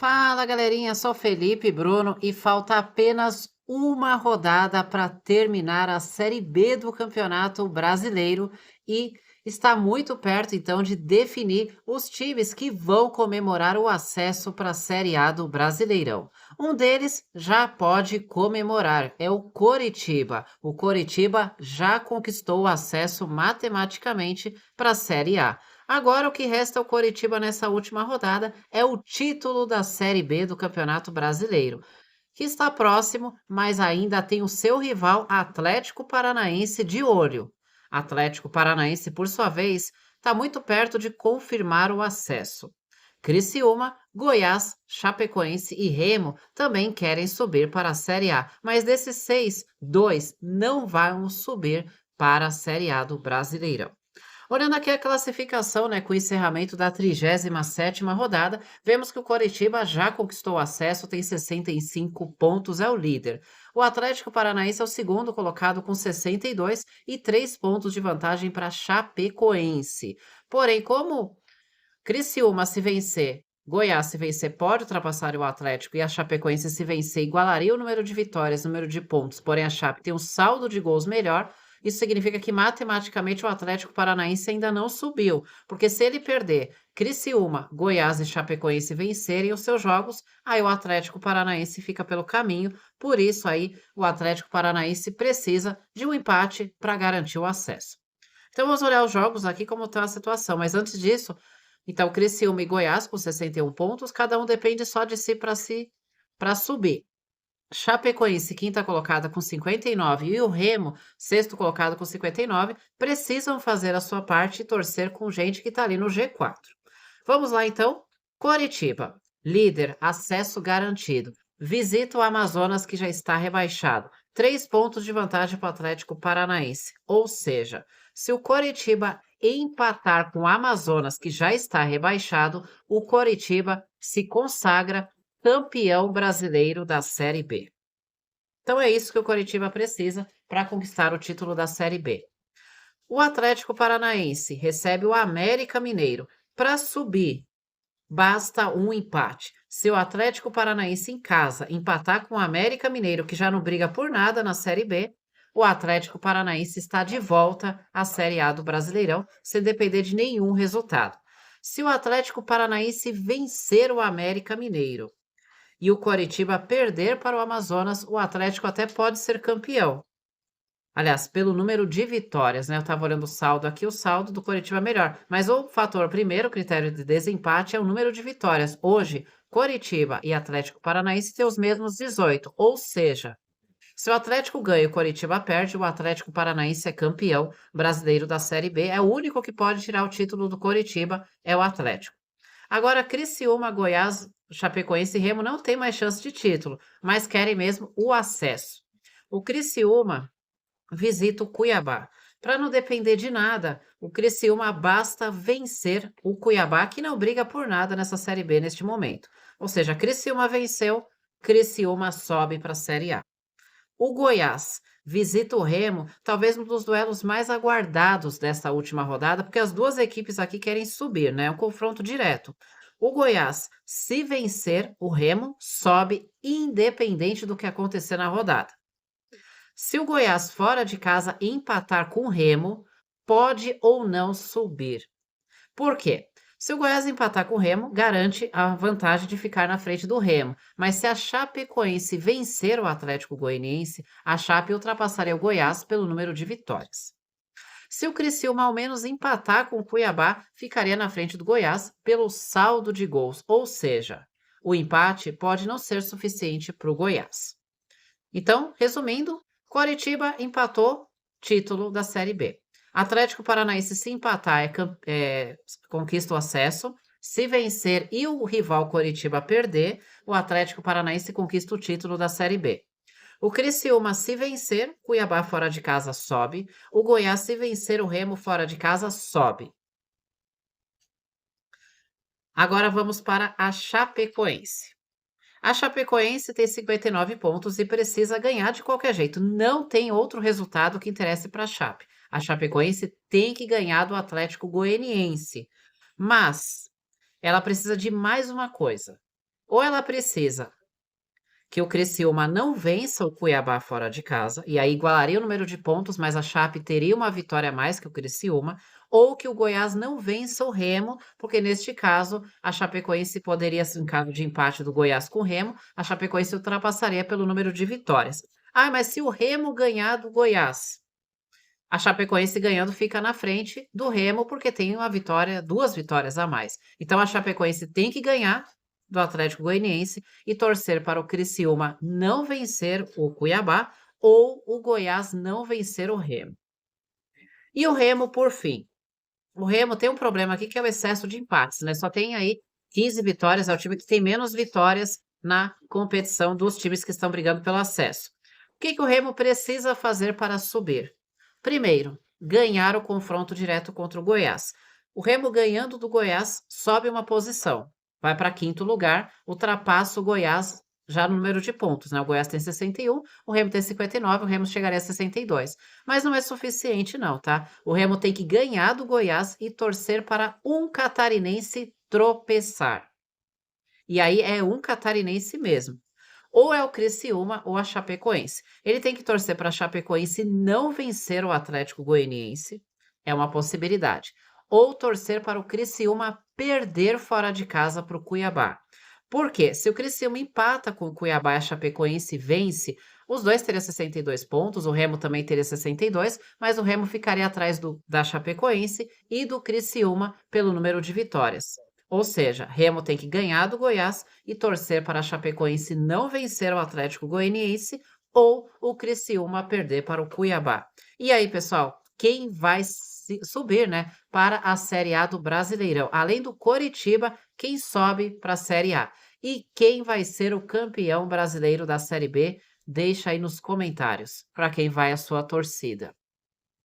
Fala, galerinha, sou Felipe Bruno e falta apenas uma rodada para terminar a Série B do Campeonato Brasileiro e está muito perto então de definir os times que vão comemorar o acesso para a Série A do Brasileirão. Um deles já pode comemorar, é o Coritiba. O Coritiba já conquistou o acesso matematicamente para a Série A. Agora o que resta ao Coritiba nessa última rodada é o título da Série B do Campeonato Brasileiro, que está próximo, mas ainda tem o seu rival Atlético Paranaense de olho. Atlético Paranaense, por sua vez, está muito perto de confirmar o acesso. Criciúma, Goiás, Chapecoense e Remo também querem subir para a Série A, mas desses seis, dois não vão subir para a Série A do Brasileirão. Olhando aqui a classificação, né, com o encerramento da 37ª rodada, vemos que o Coritiba já conquistou o acesso, tem 65 pontos, é o líder. O Atlético Paranaense é o segundo colocado com 62 e 3 pontos de vantagem para Chapecoense. Porém, como Criciúma se vencer, Goiás se vencer pode ultrapassar o Atlético e a Chapecoense se vencer igualaria o número de vitórias, número de pontos, porém a Chape tem um saldo de gols melhor. Isso significa que matematicamente o Atlético Paranaense ainda não subiu, porque se ele perder Criciúma, Goiás e Chapecoense vencerem os seus jogos, aí o Atlético Paranaense fica pelo caminho, por isso aí o Atlético Paranaense precisa de um empate para garantir o acesso. Então vamos olhar os jogos aqui como está a situação, mas antes disso, então Criciúma e Goiás com 61 pontos, cada um depende só de si para subir. Chapecoense, quinta colocada com 59, e o Remo, sexto colocado com 59, precisam fazer a sua parte e torcer com gente que está ali no G4. Vamos lá então. Coritiba, líder, acesso garantido. Visita o Amazonas que já está rebaixado. 3 pontos de vantagem para o Atlético Paranaense. Ou seja, se o Coritiba empatar com o Amazonas que já está rebaixado, o Coritiba se consagra campeão brasileiro da Série B. Então é isso que o Coritiba precisa para conquistar o título da Série B. O Atlético Paranaense recebe o América Mineiro. Para subir, basta um empate. Se o Atlético Paranaense em casa empatar com o América Mineiro, que já não briga por nada na Série B, o Atlético Paranaense está de volta à Série A do Brasileirão, sem depender de nenhum resultado. Se o Atlético Paranaense vencer o América Mineiro e o Coritiba perder para o Amazonas, o Atlético até pode ser campeão. Aliás, pelo número de vitórias, né? Eu estava olhando o saldo aqui, o saldo do Coritiba é melhor. Mas o fator primeiro, o critério de desempate, é o número de vitórias. Hoje, Coritiba e Atlético Paranaense têm os mesmos 18. Ou seja, se o Atlético ganha e o Coritiba perde, o Atlético Paranaense é campeão brasileiro da Série B. É o único que pode tirar o título do Coritiba, é o Atlético. Agora, Criciúma, Goiás, Chapecoense e Remo não têm mais chance de título, mas querem mesmo o acesso. O Criciúma visita o Cuiabá. Para não depender de nada, o Criciúma basta vencer o Cuiabá, que não briga por nada nessa Série B neste momento. Ou seja, Criciúma venceu, Criciúma sobe para a Série A. O Goiás visita o Remo, talvez um dos duelos mais aguardados dessa última rodada, porque as duas equipes aqui querem subir, né? É um confronto direto. O Goiás, se vencer, o Remo sobe independente do que acontecer na rodada. Se o Goiás fora de casa empatar com o Remo, pode ou não subir. Por quê? Se o Goiás empatar com o Remo, garante a vantagem de ficar na frente do Remo. Mas se a Chapecoense vencer o Atlético Goianiense, a Chape ultrapassaria o Goiás pelo número de vitórias. Se o Criciúma ao menos empatar com o Cuiabá, ficaria na frente do Goiás pelo saldo de gols, ou seja, o empate pode não ser suficiente para o Goiás. Então, resumindo, Coritiba empatou, título da Série B. Atlético Paranaense, se empatar, conquista o acesso. Se vencer e o rival Coritiba perder, o Atlético Paranaense conquista o título da Série B. O Criciúma, se vencer, Cuiabá fora de casa sobe. O Goiás, se vencer o Remo fora de casa, sobe. Agora vamos para a Chapecoense. A Chapecoense tem 59 pontos e precisa ganhar de qualquer jeito. Não tem outro resultado que interesse para a Chape. A Chapecoense tem que ganhar do Atlético Goianiense. Mas ela precisa de mais uma coisa. Ou ela precisa que o Criciúma não vença o Cuiabá fora de casa, e aí igualaria o número de pontos, mas a Chape teria uma vitória a mais que o Criciúma, ou que o Goiás não vença o Remo, porque neste caso a Chapecoense poderia, em caso de empate do Goiás com o Remo, a Chapecoense ultrapassaria pelo número de vitórias. Ah, mas se o Remo ganhar do Goiás, a Chapecoense ganhando fica na frente do Remo, porque tem uma vitória, 2 vitórias a mais. Então a Chapecoense tem que ganhar do Atlético Goianiense e torcer para o Criciúma não vencer o Cuiabá ou o Goiás não vencer o Remo. E o Remo, por fim. O Remo tem um problema aqui que é o excesso de empates, né? Só tem aí 15 vitórias, é o time que tem menos vitórias na competição dos times que estão brigando pelo acesso. O que que o Remo precisa fazer para subir? Primeiro, ganhar o confronto direto contra o Goiás. O Remo ganhando do Goiás sobe uma posição, vai para quinto lugar, ultrapassa o Goiás já no número de pontos, né? O Goiás tem 61, o Remo tem 59, o Remo chegaria a 62. Mas não é suficiente não, tá? O Remo tem que ganhar do Goiás e torcer para um catarinense tropeçar. E aí é um catarinense mesmo. Ou é o Criciúma ou a Chapecoense. Ele tem que torcer para a Chapecoense não vencer o Atlético Goianiense, é uma possibilidade. Ou torcer para o Criciúma perder fora de casa para o Cuiabá. Por quê? Se o Criciúma empata com o Cuiabá e a Chapecoense vence, os dois teriam 62 pontos, o Remo também teria 62, mas o Remo ficaria atrás da Chapecoense e do Criciúma pelo número de vitórias. Ou seja, Remo tem que ganhar do Goiás e torcer para a Chapecoense não vencer o Atlético Goianiense ou o Criciúma perder para o Cuiabá. E aí, pessoal, quem vai subir, né, para a Série A do Brasileirão? Além do Coritiba, quem sobe para a Série A? E quem vai ser o campeão brasileiro da Série B? Deixa aí nos comentários para quem vai a sua torcida.